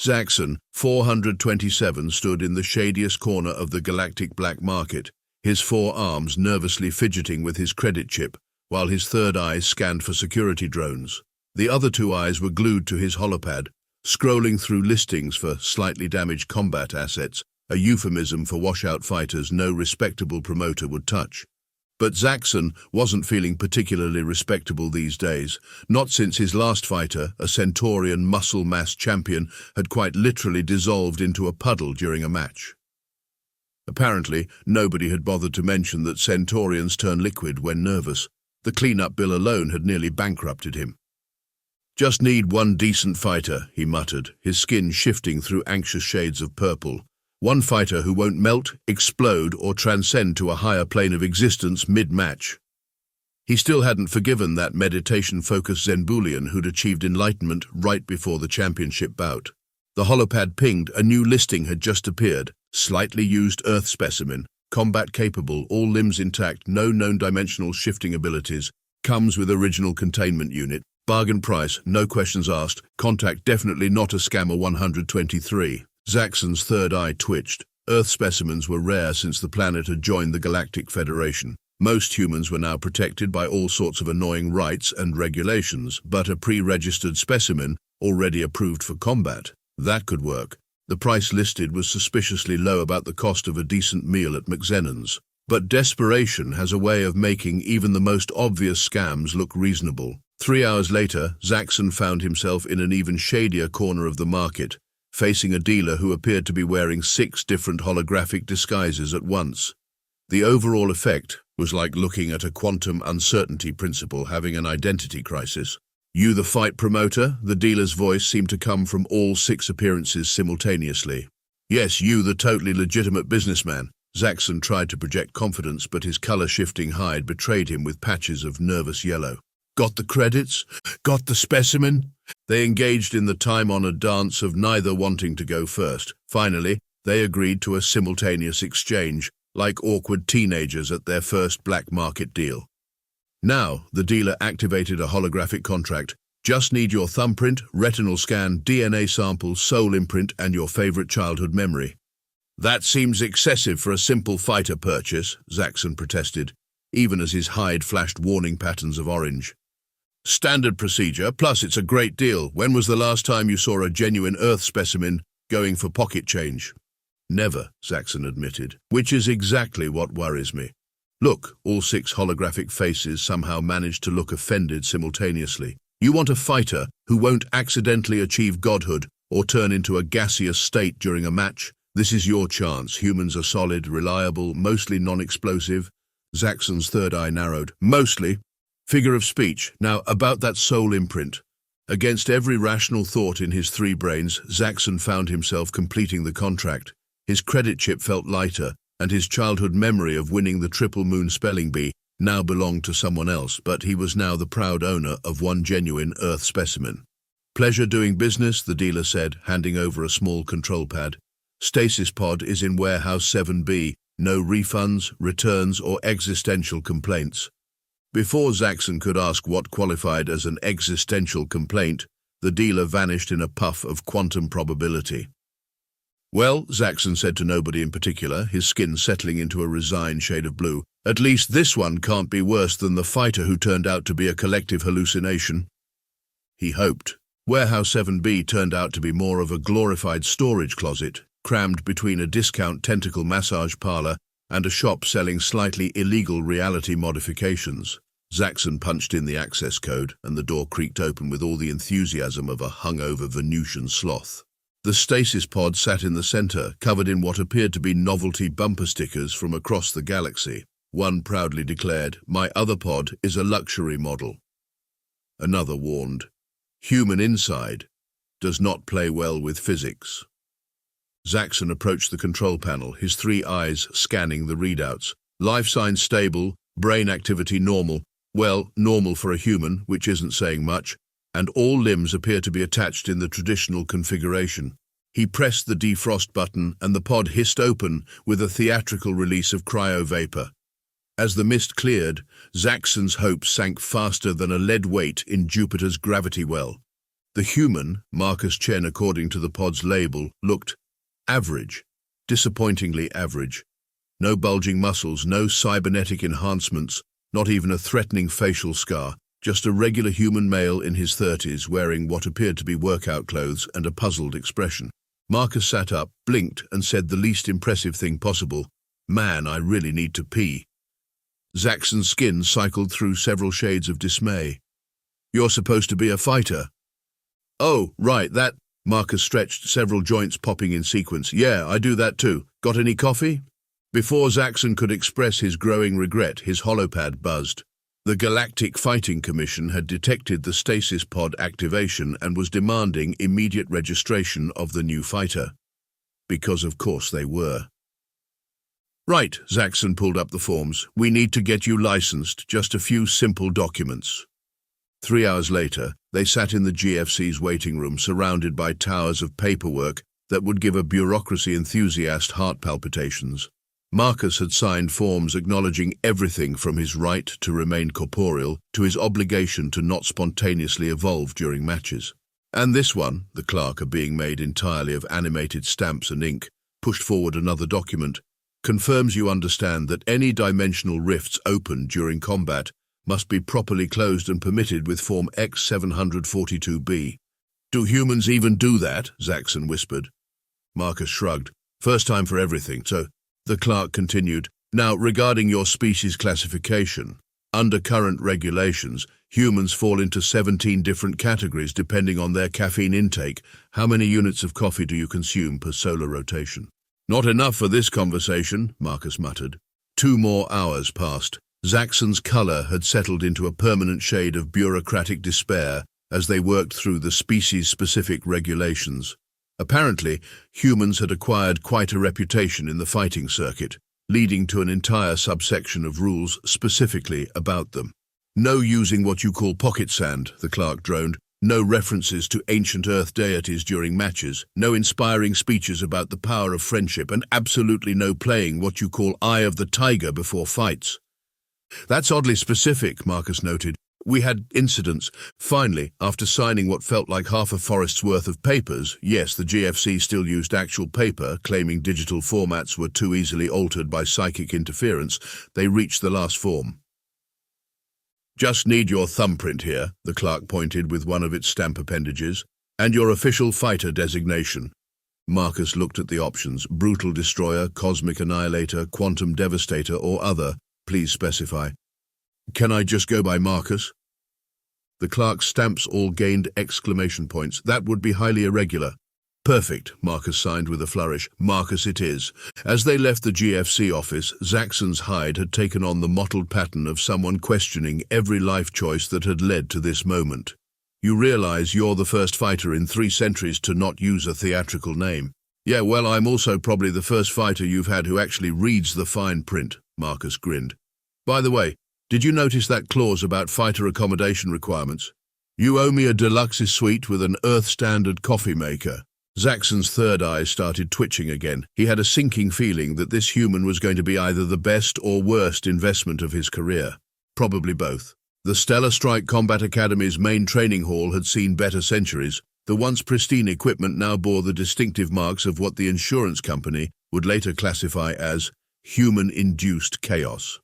Zaxxon, 427, stood in the shadiest corner of the Galactic black market, his four arms nervously fidgeting with his credit chip, while his third eye scanned for security drones. The other two eyes were glued to his holopad, scrolling through listings for slightly damaged combat assets, a euphemism for washout fighters no respectable promoter would touch. But Zaxxon wasn't feeling particularly respectable these days, not since his last fighter, a Centaurian muscle mass champion, had quite literally dissolved into a puddle during a match. Apparently, nobody had bothered to mention that Centaurians turn liquid when nervous. The cleanup bill alone had nearly bankrupted him. "Just need one decent fighter," he muttered, his skin shifting through anxious shades of purple. One fighter who won't melt, explode, or transcend to a higher plane of existence mid-match. He still hadn't forgiven that meditation-focused Zenbulian who'd achieved enlightenment right before the championship bout. The holopad pinged, a new listing had just appeared. Slightly used Earth specimen, combat-capable, all limbs intact, no known dimensional shifting abilities, comes with original containment unit, bargain price, no questions asked, contact definitely not a scammer 123. Zaxxon's third eye twitched. Earth specimens were rare since the planet had joined the Galactic Federation. Most humans were now protected by all sorts of annoying rights and regulations, but a pre-registered specimen, already approved for combat, that could work. The price listed was suspiciously low about the cost of a decent meal at McZennon's. But desperation has a way of making even the most obvious scams look reasonable. 3 hours later, Zaxxon found himself in an even shadier corner of the market, facing a dealer who appeared to be wearing 6 different holographic disguises at once. The overall effect was like looking at a quantum uncertainty principle having an identity crisis. "You the fight promoter?" The dealer's voice seemed to come from all 6 appearances simultaneously. "Yes, you the totally legitimate businessman." Zaxxon tried to project confidence, but his color-shifting hide betrayed him with patches of nervous yellow. "Got the credits? Got the specimen?" They engaged in the time-honored dance of neither wanting to go first. Finally, they agreed to a simultaneous exchange, like awkward teenagers at their first black market deal. Now, the dealer activated a holographic contract. "Just need your thumbprint, retinal scan, DNA sample, soul imprint, and your favorite childhood memory." "That seems excessive for a simple fighter purchase," Zaxxon protested, even as his hide flashed warning patterns of orange. "Standard procedure, plus it's a great deal. When was the last time you saw a genuine Earth specimen going for pocket change?" "Never," Zaxxon admitted, which is exactly what worries me. "Look," all 6 holographic faces somehow managed to look offended simultaneously. "You want a fighter who won't accidentally achieve godhood or turn into a gaseous state during a match? This is your chance. Humans are solid, reliable, mostly non-explosive." Zaxxon's third eye narrowed. "Mostly." Figure of speech. Now, about that soul imprint. Against every rational thought in his 3 brains, Zaxxon found himself completing the contract. His credit chip felt lighter, and his childhood memory of winning the Triple Moon Spelling Bee now belonged to someone else, but he was now the proud owner of one genuine Earth specimen. "Pleasure doing business," the dealer said, handing over a small control pad. "Stasis pod is in warehouse 7B. No refunds, returns, or existential complaints." Before Zaxxon could ask what qualified as an existential complaint, the dealer vanished in a puff of quantum probability. "Well," Zaxxon said to nobody in particular, his skin settling into a resigned shade of blue, "at least this one can't be worse than the fighter who turned out to be a collective hallucination." He hoped. Warehouse 7B turned out to be more of a glorified storage closet, crammed between a discount tentacle massage parlor and a shop selling slightly illegal reality modifications. Zaxxon punched in the access code, and the door creaked open with all the enthusiasm of a hungover Venusian sloth. The stasis pod sat in the center, covered in what appeared to be novelty bumper stickers from across the galaxy. One proudly declared, "My other pod is a luxury model." Another warned, "Human inside does not play well with physics." Zaxxon approached the control panel, his 3 eyes scanning the readouts. Life signs stable, brain activity normal. Well, normal for a human, which isn't saying much, and all limbs appear to be attached in the traditional configuration. He pressed the defrost button, and the pod hissed open with a theatrical release of cryo-vapor. As the mist cleared, Zaxxon's hopes sank faster than a lead weight in Jupiter's gravity well. The human, Marcus Chen according to the pod's label, looked average, disappointingly average. No bulging muscles, no cybernetic enhancements, not even a threatening facial scar, just a regular human male in his 30s wearing what appeared to be workout clothes and a puzzled expression. Marcus sat up, blinked, and said the least impressive thing possible, "Man, I really need to pee." Zaxxon's skin cycled through several shades of dismay. "You're supposed to be a fighter." "Oh, right, that." Marcus stretched, several joints popping in sequence. "Yeah, I do that too. Got any coffee?" Before Zaxxon could express his growing regret, his holopad buzzed. The Galactic Fighting Commission had detected the stasis pod activation and was demanding immediate registration of the new fighter. Because of course they were. "Right," Zaxxon pulled up the forms. "We need to get you licensed, just a few simple documents." 3 hours later, they sat in the GFC's waiting room surrounded by towers of paperwork that would give a bureaucracy enthusiast heart palpitations. Marcus had signed forms acknowledging everything from his right to remain corporeal to his obligation to not spontaneously evolve during matches. And this one, the clerk being made entirely of animated stamps and ink, pushed forward another document, confirms you understand that any dimensional rifts opened during combat must be properly closed and permitted with Form X-742B. "Do humans even do that?" Zaxxon whispered. Marcus shrugged. "First time for everything, so..." The clerk continued, "Now, regarding your species classification, under current regulations, humans fall into 17 different categories depending on their caffeine intake. How many units of coffee do you consume per solar rotation?" "Not enough for this conversation," Marcus muttered. 2 more hours passed. Zaxxon's color had settled into a permanent shade of bureaucratic despair as they worked through the species-specific regulations. Apparently, humans had acquired quite a reputation in the fighting circuit, leading to an entire subsection of rules specifically about them. "No using what you call pocket sand," the clerk droned. "No references to ancient earth deities during matches. No inspiring speeches about the power of friendship, and absolutely no playing what you call Eye of the Tiger before fights." "That's oddly specific," Marcus noted. "We had incidents." Finally, after signing what felt like half a forest's worth of papers, yes, the GFC still used actual paper, claiming digital formats were too easily altered by psychic interference, they reached the last form. "Just need your thumbprint here," the clerk pointed with one of its stamp appendages, "and your official fighter designation." Marcus looked at the options: brutal destroyer, cosmic annihilator, quantum devastator, or other. "Please specify." "Can I just go by Marcus?" The clerk's stamps all gained exclamation points. "That would be highly irregular." "Perfect," Marcus signed with a flourish. "Marcus it is." As they left the GFC office, Zaxxon's hide had taken on the mottled pattern of someone questioning every life choice that had led to this moment. "You realize you're the first fighter in 3 centuries to not use a theatrical name." "Yeah, well, I'm also probably the first fighter you've had who actually reads the fine print," Marcus grinned. "By the way, did you notice that clause about fighter accommodation requirements? You owe me a deluxe suite with an Earth-standard coffee maker." Zaxxon's third eye started twitching again. He had a sinking feeling that this human was going to be either the best or worst investment of his career. Probably both. The Stellar Strike Combat Academy's main training hall had seen better centuries. The once pristine equipment now bore the distinctive marks of what the insurance company would later classify as human-induced chaos.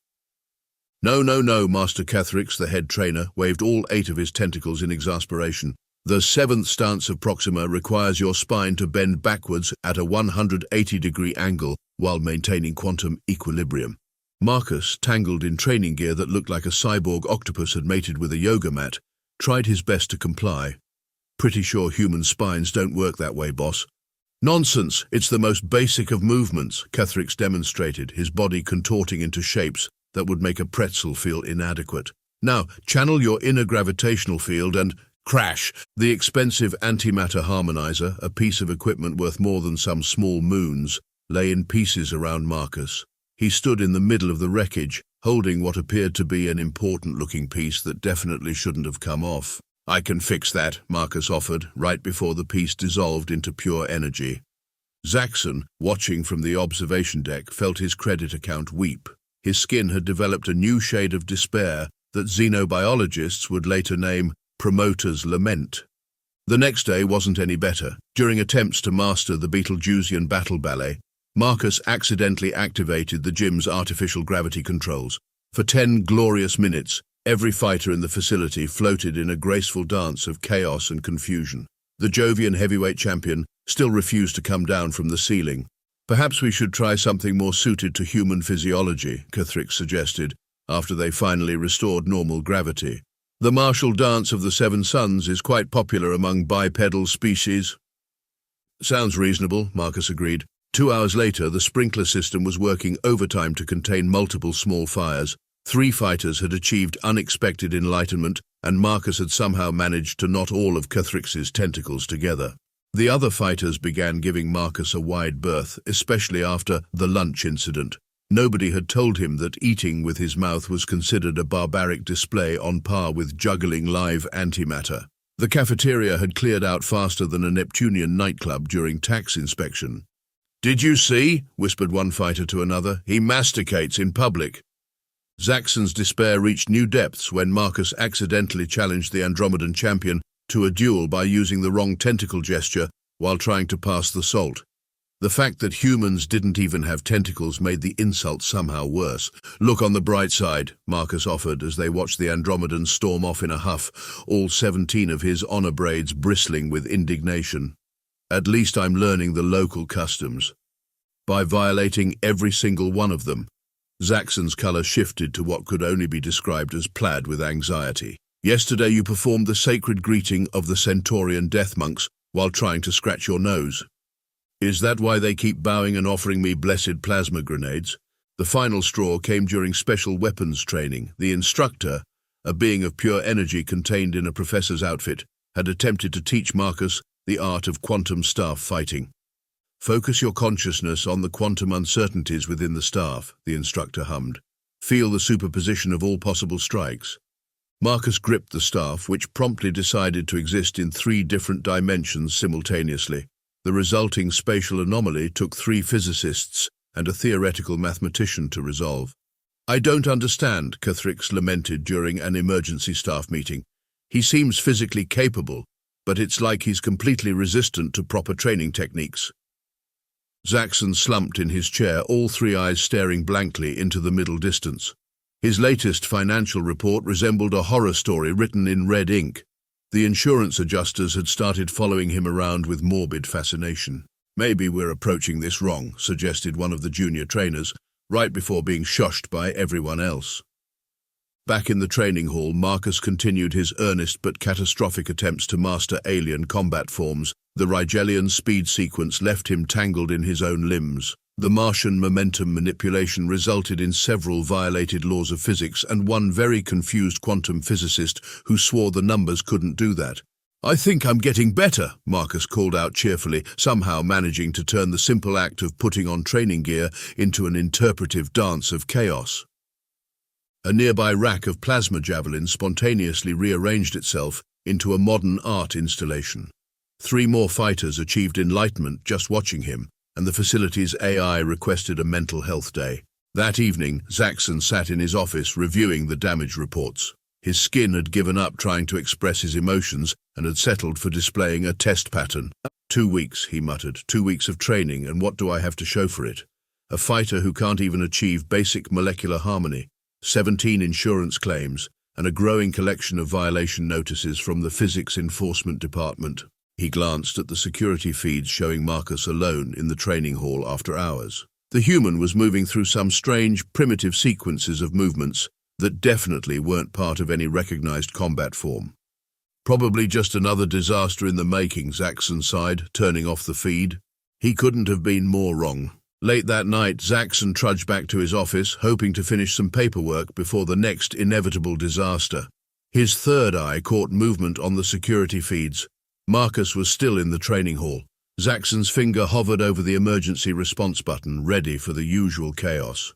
"No, no, no," Master Cathrix, the head trainer, waved all 8 of his tentacles in exasperation. "The 7th stance of Proxima requires your spine to bend backwards at a 180-degree angle while maintaining quantum equilibrium." Marcus, tangled in training gear that looked like a cyborg octopus had mated with a yoga mat, tried his best to comply. "Pretty sure human spines don't work that way, boss." "Nonsense, it's the most basic of movements," Cathrix demonstrated, his body contorting into shapes that would make a pretzel feel inadequate. "Now, channel your inner gravitational field and..." Crash! The expensive antimatter harmonizer, a piece of equipment worth more than some small moons, lay in pieces around Marcus. He stood in the middle of the wreckage, holding what appeared to be an important-looking piece that definitely shouldn't have come off. "I can fix that," Marcus offered, right before the piece dissolved into pure energy. Zaxxon, watching from the observation deck, felt his credit account weep. His skin had developed a new shade of despair that xenobiologists would later name promoter's lament. The next day wasn't any better. During attempts to master the Betelgeusian battle ballet, Marcus accidentally activated the gym's artificial gravity controls. For 10 glorious minutes, every fighter in the facility floated in a graceful dance of chaos and confusion. The Jovian heavyweight champion still refused to come down from the ceiling. Perhaps we should try something more suited to human physiology, Cathrix suggested, after they finally restored normal gravity. The martial dance of the Seven Suns is quite popular among bipedal species. Sounds reasonable, Marcus agreed. 2 hours later, the sprinkler system was working overtime to contain multiple small fires. 3 fighters had achieved unexpected enlightenment, and Marcus had somehow managed to knot all of Cathrix's tentacles together. The other fighters began giving Marcus a wide berth, especially after the lunch incident. Nobody had told him that eating with his mouth was considered a barbaric display on par with juggling live antimatter. The cafeteria had cleared out faster than a Neptunian nightclub during tax inspection. "Did you see?" whispered one fighter to another. "He masticates in public." Zaxxon's despair reached new depths when Marcus accidentally challenged the Andromedan champion to a duel by using the wrong tentacle gesture while trying to pass the salt. The fact that humans didn't even have tentacles made the insult somehow worse. "Look on the bright side," Marcus offered as they watched the Andromedan storm off in a huff, all 17 of his honor braids bristling with indignation. "At least I'm learning the local customs." By violating every single one of them, Zaxxon's color shifted to what could only be described as plaid with anxiety. "Yesterday you performed the sacred greeting of the Centaurian death monks while trying to scratch your nose. Is that why they keep bowing and offering me blessed plasma grenades?" The final straw came during special weapons training. The instructor, a being of pure energy contained in a professor's outfit, had attempted to teach Marcus the art of quantum staff fighting. "Focus your consciousness on the quantum uncertainties within the staff," the instructor hummed. "Feel the superposition of all possible strikes." Marcus gripped the staff, which promptly decided to exist in 3 different dimensions simultaneously. The resulting spatial anomaly took 3 physicists and a theoretical mathematician to resolve. "I don't understand," Cathrix lamented during an emergency staff meeting. "He seems physically capable, but it's like he's completely resistant to proper training techniques." Zaxxon slumped in his chair, all 3 eyes staring blankly into the middle distance. His latest financial report resembled a horror story written in red ink. The insurance adjusters had started following him around with morbid fascination. "Maybe we're approaching this wrong," suggested one of the junior trainers, right before being shushed by everyone else. Back in the training hall, Marcus continued his earnest but catastrophic attempts to master alien combat forms. The Rigelian speed sequence left him tangled in his own limbs. The Martian momentum manipulation resulted in several violated laws of physics and one very confused quantum physicist who swore the numbers couldn't do that. "I think I'm getting better," Marcus called out cheerfully, somehow managing to turn the simple act of putting on training gear into an interpretive dance of chaos. A nearby rack of plasma javelins spontaneously rearranged itself into a modern art installation. 3 more fighters achieved enlightenment just watching him, and the facility's AI requested a mental health day. That evening, Zaxxon sat in his office reviewing the damage reports. His skin had given up trying to express his emotions and had settled for displaying a test pattern. 2 weeks, he muttered, 2 weeks of training, and what do I have to show for it? A fighter who can't even achieve basic molecular harmony, 17 insurance claims, and a growing collection of violation notices from the Physics Enforcement Department. He glanced at the security feeds showing Marcus alone in the training hall after hours. The human was moving through some strange, primitive sequences of movements that definitely weren't part of any recognized combat form. "Probably just another disaster in the making," Zaxxon sighed, turning off the feed. He couldn't have been more wrong. Late that night, Zaxxon trudged back to his office, hoping to finish some paperwork before the next inevitable disaster. His third eye caught movement on the security feeds. Marcus was still in the training hall. Zaxxon's finger hovered over the emergency response button, ready for the usual chaos.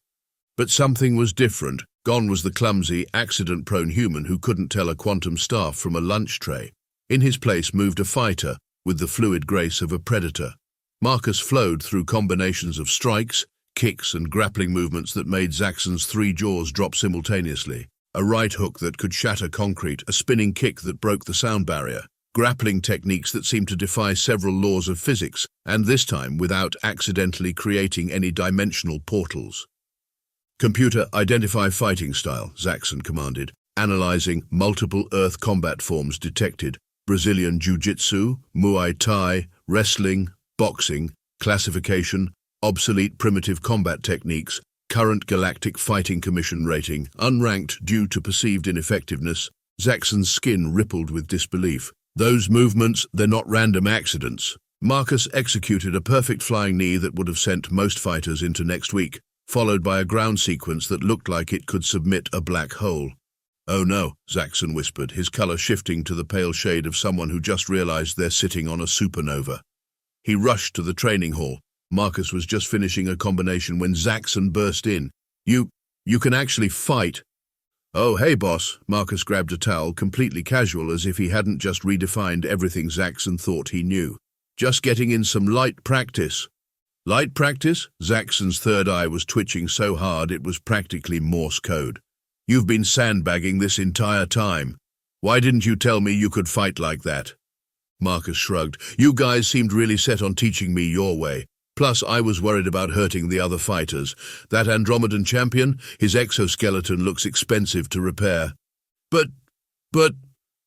But something was different. Gone was the clumsy, accident-prone human who couldn't tell a quantum staff from a lunch tray. In his place moved a fighter with the fluid grace of a predator. Marcus flowed through combinations of strikes, kicks, and grappling movements that made Zaxxon's 3 jaws drop simultaneously. A right hook that could shatter concrete, a spinning kick that broke the sound barrier. grappling techniques that seemed to defy several laws of physics, and this time without accidentally creating any dimensional portals. "Computer, identify fighting style," Zaxxon commanded, analyzing multiple Earth combat forms detected: Brazilian Jiu-Jitsu, Muay Thai, wrestling, boxing, classification, obsolete primitive combat techniques, current Galactic Fighting Commission rating, unranked due to perceived ineffectiveness. Zaxxon's skin rippled with disbelief. "Those movements, they're not random accidents." Marcus executed a perfect flying knee that would have sent most fighters into next week, followed by a ground sequence that looked like it could submit a black hole. "Oh no," Zaxxon whispered, his color shifting to the pale shade of someone who just realized they're sitting on a supernova. He rushed to the training hall. Marcus was just finishing a combination when Zaxxon burst in. You can actually fight." "Oh, hey, boss." Marcus grabbed a towel, completely casual, as if he hadn't just redefined everything Zaxxon thought he knew. "Just getting in some light practice." "Light practice?" Zaxxon's third eye was twitching so hard it was practically Morse code. "You've been sandbagging this entire time. Why didn't you tell me you could fight like that?" Marcus shrugged. "You guys seemed really set on teaching me your way. Plus, I was worried about hurting the other fighters. That Andromedan champion, his exoskeleton looks expensive to repair." But...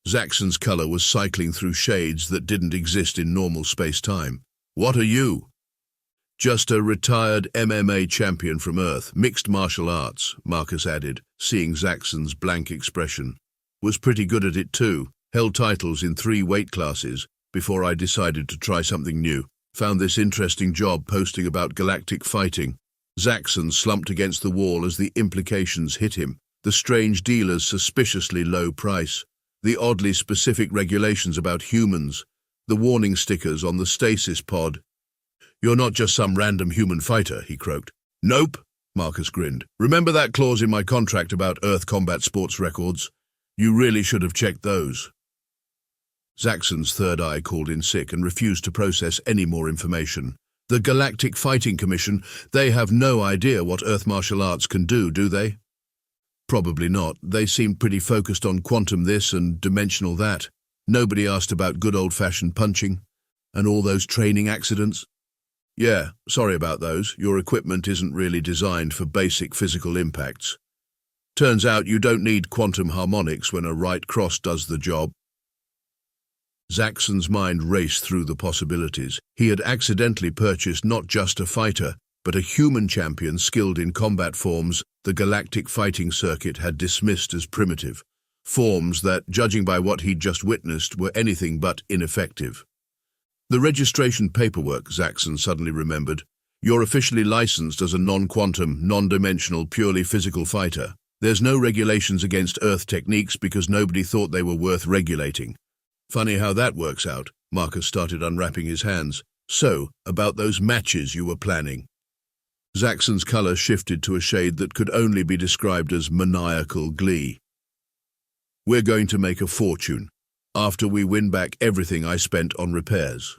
Zaxxon's color was cycling through shades that didn't exist in normal space-time. "What are you?" "Just a retired MMA champion from Earth, mixed martial arts," Marcus added, seeing Zaxxon's blank expression. "Was pretty good at it too. Held titles in 3 weight classes before I decided to try something new. Found this interesting job posting about galactic fighting." Zaxxon slumped against the wall as the implications hit him. The strange dealer's suspiciously low price, the oddly specific regulations about humans, the warning stickers on the stasis pod. "You're not just some random human fighter," he croaked. "Nope," Marcus grinned. "Remember that clause in my contract about Earth combat sports records? You really should have checked those." Zaxxon's third eye called in sick and refused to process any more information. "The Galactic Fighting Commission, they have no idea what Earth martial arts can do they?" "Probably not. They seemed pretty focused on quantum this and dimensional that. Nobody asked about good old-fashioned punching and all those training accidents." "Yeah, sorry about those. Your equipment isn't really designed for basic physical impacts. Turns out you don't need quantum harmonics when a right cross does the job." Zaxxon's mind raced through the possibilities. He had accidentally purchased not just a fighter, but a human champion skilled in combat forms the Galactic Fighting Circuit had dismissed as primitive, forms that, judging by what he'd just witnessed, were anything but ineffective. The registration paperwork, Zaxxon suddenly remembered. "You're officially licensed as a non-quantum, non-dimensional, purely physical fighter. There's no regulations against Earth techniques because nobody thought they were worth regulating." "Funny how that works out." Marcus started unwrapping his hands. "So, about those matches you were planning." Zaxxon's color shifted to a shade that could only be described as maniacal glee. "We're going to make a fortune, after we win back everything I spent on repairs."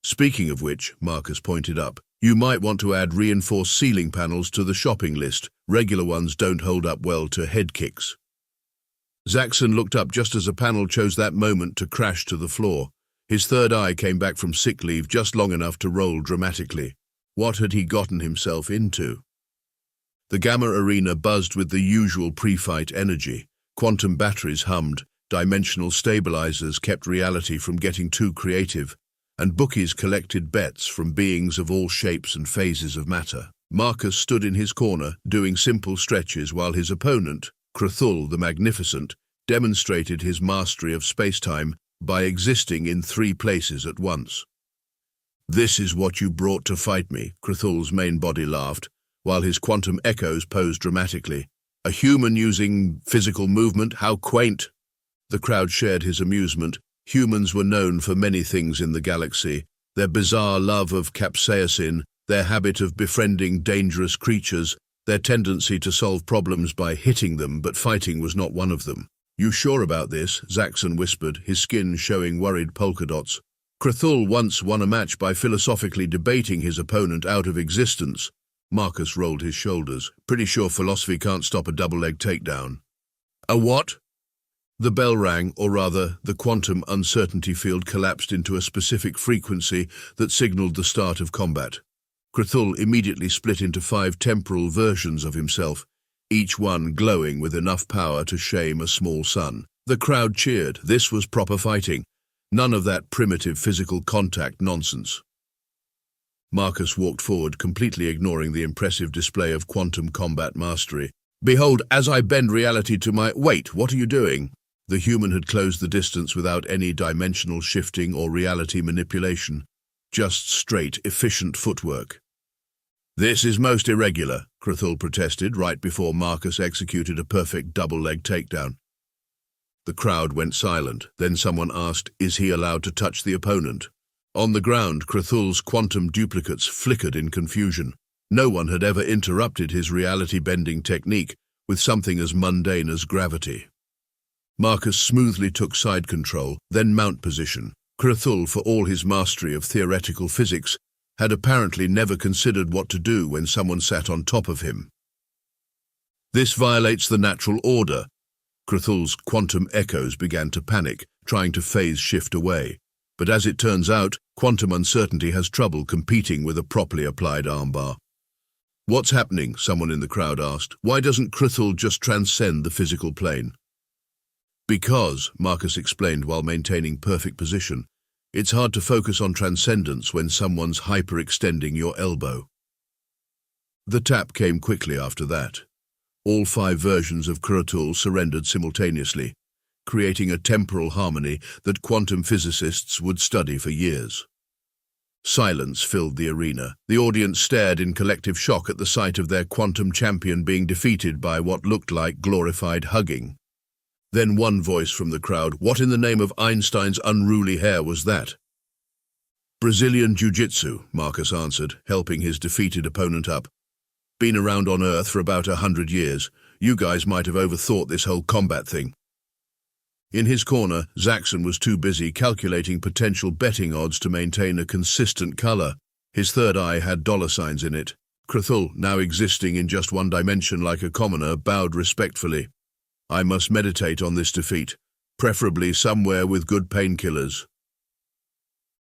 "Speaking of which," Marcus pointed up, "you might want to add reinforced ceiling panels to the shopping list. Regular ones don't hold up well to head kicks." Zaxxon looked up just as a panel chose that moment to crash to the floor. His third eye came back from sick leave just long enough to roll dramatically. What had he gotten himself into? The Gamma Arena buzzed with the usual pre-fight energy. Quantum batteries hummed, dimensional stabilizers kept reality from getting too creative, and bookies collected bets from beings of all shapes and phases of matter. Marcus stood in his corner, doing simple stretches while his opponent, Crathul the Magnificent, demonstrated his mastery of space-time by existing in 3 places at once. "This is what you brought to fight me," Crathul's main body laughed, while his quantum echoes posed dramatically. "A human using physical movement? How quaint!" The crowd shared his amusement. Humans were known for many things in the galaxy: their bizarre love of capsaicin, their habit of befriending dangerous creatures, their tendency to solve problems by hitting them, but fighting was not one of them. "You sure about this?" Zaxxon whispered, his skin showing worried polka dots. "Crathul once won a match by philosophically debating his opponent out of existence." Marcus rolled his shoulders. "Pretty sure philosophy can't stop a double-leg takedown." "A what?" The bell rang, or rather, the quantum uncertainty field collapsed into a specific frequency that signaled the start of combat. Cthulhu immediately split into 5 temporal versions of himself, each one glowing with enough power to shame a small sun. The crowd cheered. This was proper fighting. None of that primitive physical contact nonsense. Marcus walked forward, completely ignoring the impressive display of quantum combat mastery. "Behold, as I bend reality to my—" "Wait, what are you doing?" The human had closed the distance without any dimensional shifting or reality manipulation. Just straight, efficient footwork. "This is most irregular," Cthulhu protested right before Marcus executed a perfect double-leg takedown. The crowd went silent. Then someone asked, "Is he allowed to touch the opponent?" On the ground, Cthulhu's quantum duplicates flickered in confusion. No one had ever interrupted his reality-bending technique with something as mundane as gravity. Marcus smoothly took side control, then mount position. Cthulhu, for all his mastery of theoretical physics, had apparently never considered what to do when someone sat on top of him. "This violates the natural order." Cthulhu's quantum echoes began to panic, trying to phase shift away. But as it turns out, quantum uncertainty has trouble competing with a properly applied armbar. "What's happening?" someone in the crowd asked. "Why doesn't Cthulhu just transcend the physical plane?" "Because," Marcus explained while maintaining perfect position, "it's hard to focus on transcendence when someone's hyperextending your elbow." The tap came quickly after that. All 5 versions of Cthulhu surrendered simultaneously, creating a temporal harmony that quantum physicists would study for years. Silence filled the arena. The audience stared in collective shock at the sight of their quantum champion being defeated by what looked like glorified hugging. Then one voice from the crowd, "What in the name of Einstein's unruly hair was that?" "Brazilian Jiu-Jitsu," Marcus answered, helping his defeated opponent up. "Been around on Earth for about 100 years. You guys might have overthought this whole combat thing." In his corner, Zaxxon was too busy calculating potential betting odds to maintain a consistent color. His third eye had dollar signs in it. Cthulhu, now existing in just one dimension like a commoner, bowed respectfully. "I must meditate on this defeat, preferably somewhere with good painkillers."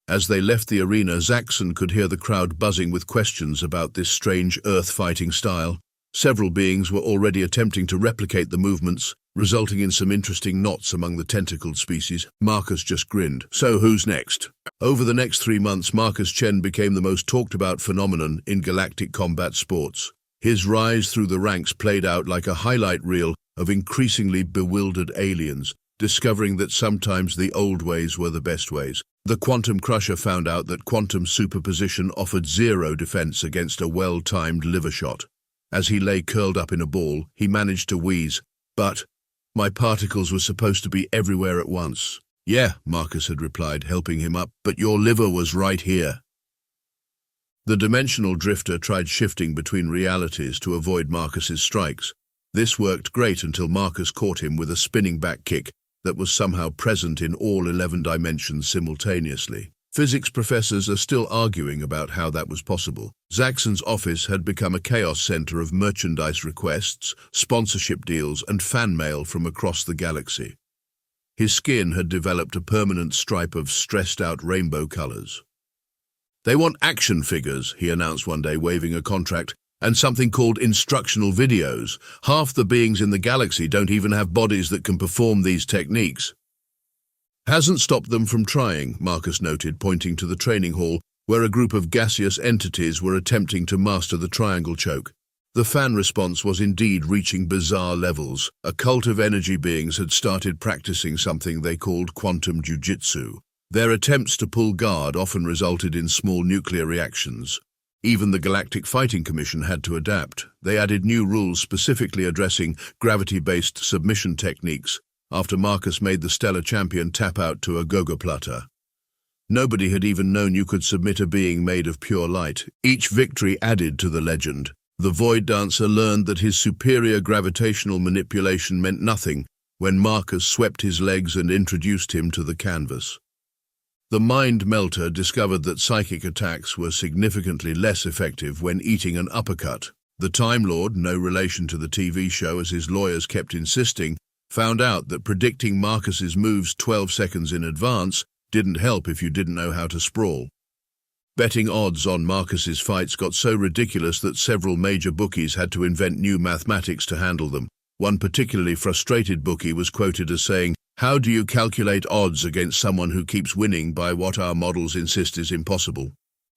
As they left the arena, Zaxxon could hear the crowd buzzing with questions about this strange Earth-fighting style. Several beings were already attempting to replicate the movements, resulting in some interesting knots among the tentacled species. Marcus just grinned. "So who's next?" Over the next 3 months, Marcus Chen became the most talked-about phenomenon in galactic combat sports. His rise through the ranks played out like a highlight reel of increasingly bewildered aliens, discovering that sometimes the old ways were the best ways. The Quantum Crusher found out that quantum superposition offered 0 defense against a well-timed liver shot. As he lay curled up in a ball, he managed to wheeze, "But my particles were supposed to be everywhere at once." "Yeah," Marcus had replied, helping him up, "but your liver was right here." The dimensional drifter tried shifting between realities to avoid Marcus's strikes. This worked great until Marcus caught him with a spinning back kick that was somehow present in all 11 dimensions simultaneously. Physics professors are still arguing about how that was possible. Zaxxon's office had become a chaos center of merchandise requests, sponsorship deals, and fan mail from across the galaxy. His skin had developed a permanent stripe of stressed-out rainbow colors. "They want action figures," he announced one day, waving a contract, "and something called instructional videos. Half the beings in the galaxy don't even have bodies that can perform these techniques." "Hasn't stopped them from trying," Marcus noted, pointing to the training hall, where a group of gaseous entities were attempting to master the triangle choke. The fan response was indeed reaching bizarre levels. A cult of energy beings had started practicing something they called quantum Jiu-Jitsu. Their attempts to pull guard often resulted in small nuclear reactions. Even the Galactic Fighting Commission had to adapt. They added new rules specifically addressing gravity-based submission techniques, after Marcus made the stellar champion tap out to a gogoplata. Nobody had even known you could submit a being made of pure light. Each victory added to the legend. The Void Dancer learned that his superior gravitational manipulation meant nothing when Marcus swept his legs and introduced him to the canvas. The Mind Melter discovered that psychic attacks were significantly less effective when eating an uppercut. The Time Lord, no relation to the TV show as his lawyers kept insisting, Found out that predicting Marcus's moves 12 seconds in advance didn't help if you didn't know how to sprawl. Betting odds on Marcus's fights got so ridiculous that several major bookies had to invent new mathematics to handle them. One particularly frustrated bookie was quoted as saying, "How do you calculate odds against someone who keeps winning by what our models insist is impossible?"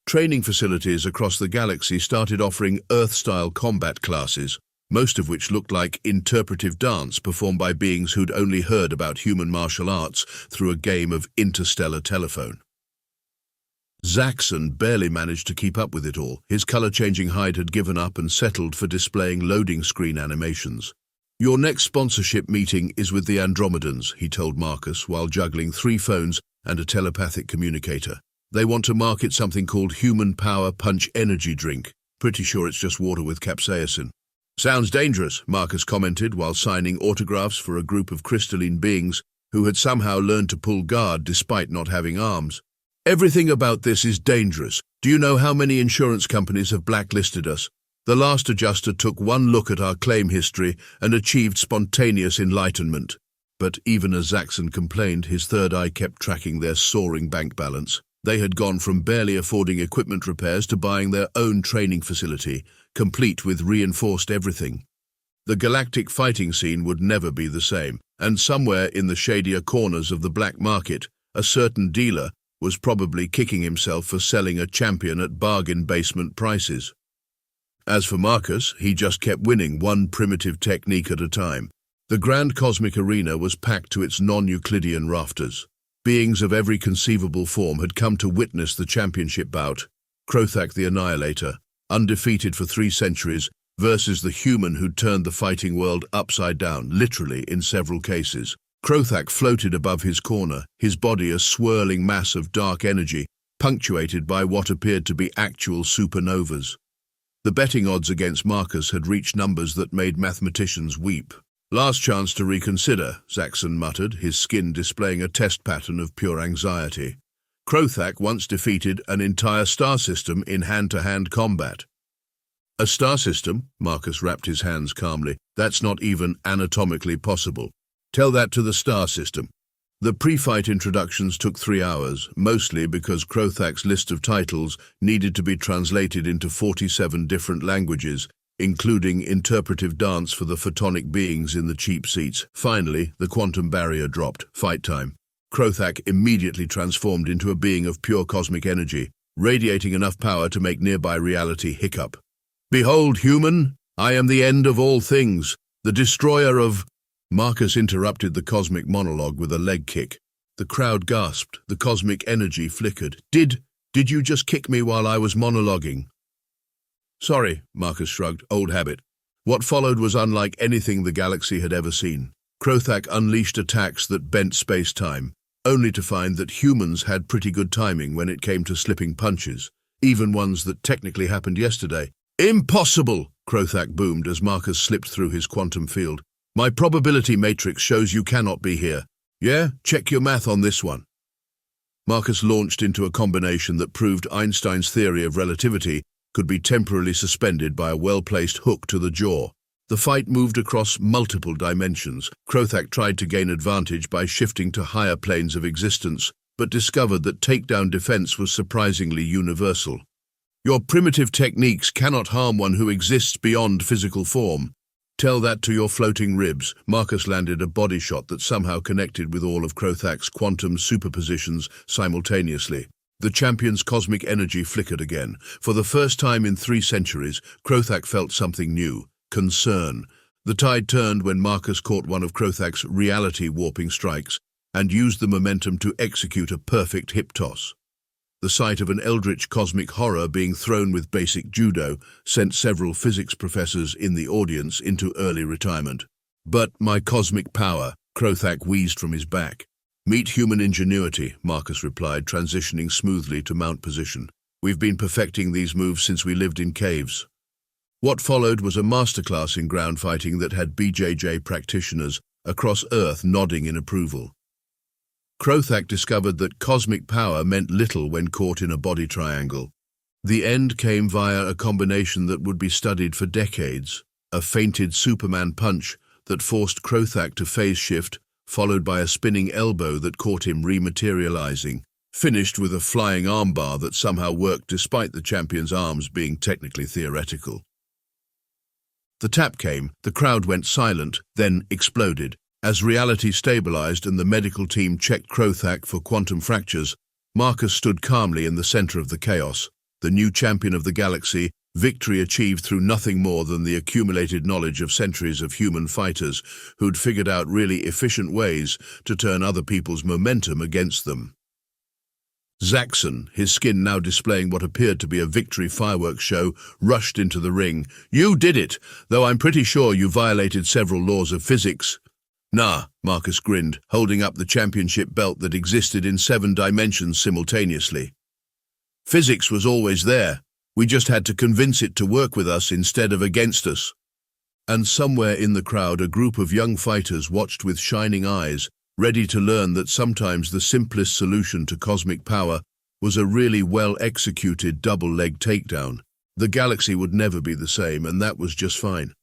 Training facilities across the galaxy started offering Earth-style combat classes, most of which looked like interpretive dance performed by beings who'd only heard about human martial arts through a game of interstellar telephone. Zaxxon barely managed to keep up with it all. His color-changing hide had given up and settled for displaying loading screen animations. "Your next sponsorship meeting is with the Andromedans," he told Marcus while juggling 3 phones and a telepathic communicator. "They want to market something called Human Power Punch Energy Drink. Pretty sure it's just water with capsaicin." "Sounds dangerous," Marcus commented while signing autographs for a group of crystalline beings who had somehow learned to pull guard despite not having arms. "Everything about this is dangerous. Do you know how many insurance companies have blacklisted us? The last adjuster took one look at our claim history and achieved spontaneous enlightenment." But even as Zaxxon complained, his third eye kept tracking their soaring bank balance. They had gone from barely affording equipment repairs to buying their own training facility, complete with reinforced everything. The galactic fighting scene would never be the same, and somewhere in the shadier corners of the black market, a certain dealer was probably kicking himself for selling a champion at bargain basement prices. As for Marcus, he just kept winning one primitive technique at a time. The grand cosmic arena was packed to its non-Euclidean rafters. Beings of every conceivable form had come to witness the championship bout. Krothak the Annihilator, undefeated for 3 centuries, versus the human who'd turned the fighting world upside down, literally in several cases. Krothak floated above his corner, his body a swirling mass of dark energy, punctuated by what appeared to be actual supernovas. The betting odds against Marcus had reached numbers that made mathematicians weep. "Last chance to reconsider," Zaxxon muttered, his skin displaying a test pattern of pure anxiety. Krothak once defeated an entire star system in hand-to-hand combat. "A star system?" Marcus wrapped his hands calmly. "That's not even anatomically possible. Tell that to the star system." The pre-fight introductions took 3 hours, mostly because Krothak's list of titles needed to be translated into 47 different languages, including interpretive dance for the photonic beings in the cheap seats. Finally, the quantum barrier dropped. Fight time. Krothak immediately transformed into a being of pure cosmic energy, radiating enough power to make nearby reality hiccup. "Behold, human, I am the end of all things, the destroyer of—" Marcus interrupted the cosmic monologue with a leg kick. The crowd gasped, the cosmic energy flickered. Did you just kick me while I was monologuing?" "Sorry," Marcus shrugged, "old habit." What followed was unlike anything the galaxy had ever seen. Krothak unleashed attacks that bent space-time, only to find that humans had pretty good timing when it came to slipping punches, even ones that technically happened yesterday. "Impossible!" Krothak boomed as Marcus slipped through his quantum field. "My probability matrix shows you cannot be here. Yeah, check your math on this one." Marcus launched into a combination that proved Einstein's theory of relativity could be temporarily suspended by a well-placed hook to the jaw. The fight moved across multiple dimensions. Krothak tried to gain advantage by shifting to higher planes of existence, but discovered that takedown defense was surprisingly universal. "Your primitive techniques cannot harm one who exists beyond physical form. Tell that to your floating ribs." Marcus landed a body shot that somehow connected with all of Krothak's quantum superpositions simultaneously. The champion's cosmic energy flickered again. For the first time in 3 centuries, Krothak felt something new: concern. The tide turned when Marcus caught one of Krothak's reality-warping strikes and used the momentum to execute a perfect hip toss. The sight of an eldritch cosmic horror being thrown with basic judo sent several physics professors in the audience into early retirement. "But my cosmic power," Krothak wheezed from his back. "Meet human ingenuity," Marcus replied, transitioning smoothly to mount position. "We've been perfecting these moves since we lived in caves." What followed was a masterclass in ground fighting that had BJJ practitioners across Earth nodding in approval. Krothak discovered that cosmic power meant little when caught in a body triangle. The end came via a combination that would be studied for decades: a feinted Superman punch that forced Krothak to phase shift, followed by a spinning elbow that caught him rematerializing, finished with a flying armbar that somehow worked despite the champion's arms being technically theoretical. The tap came, the crowd went silent, then exploded. As reality stabilized and the medical team checked Krothak for quantum fractures, Marcus stood calmly in the center of the chaos. The new champion of the galaxy, victory achieved through nothing more than the accumulated knowledge of centuries of human fighters who'd figured out really efficient ways to turn other people's momentum against them. Zaxxon, his skin now displaying what appeared to be a victory fireworks show, rushed into the ring. "You did it, though I'm pretty sure you violated several laws of physics." "Nah," Marcus grinned, holding up the championship belt that existed in 7 dimensions simultaneously. "Physics was always there. We just had to convince it to work with us instead of against us." And somewhere in the crowd, a group of young fighters watched with shining eyes, ready to learn that sometimes the simplest solution to cosmic power was a really well-executed double-leg takedown. The galaxy would never be the same, and that was just fine.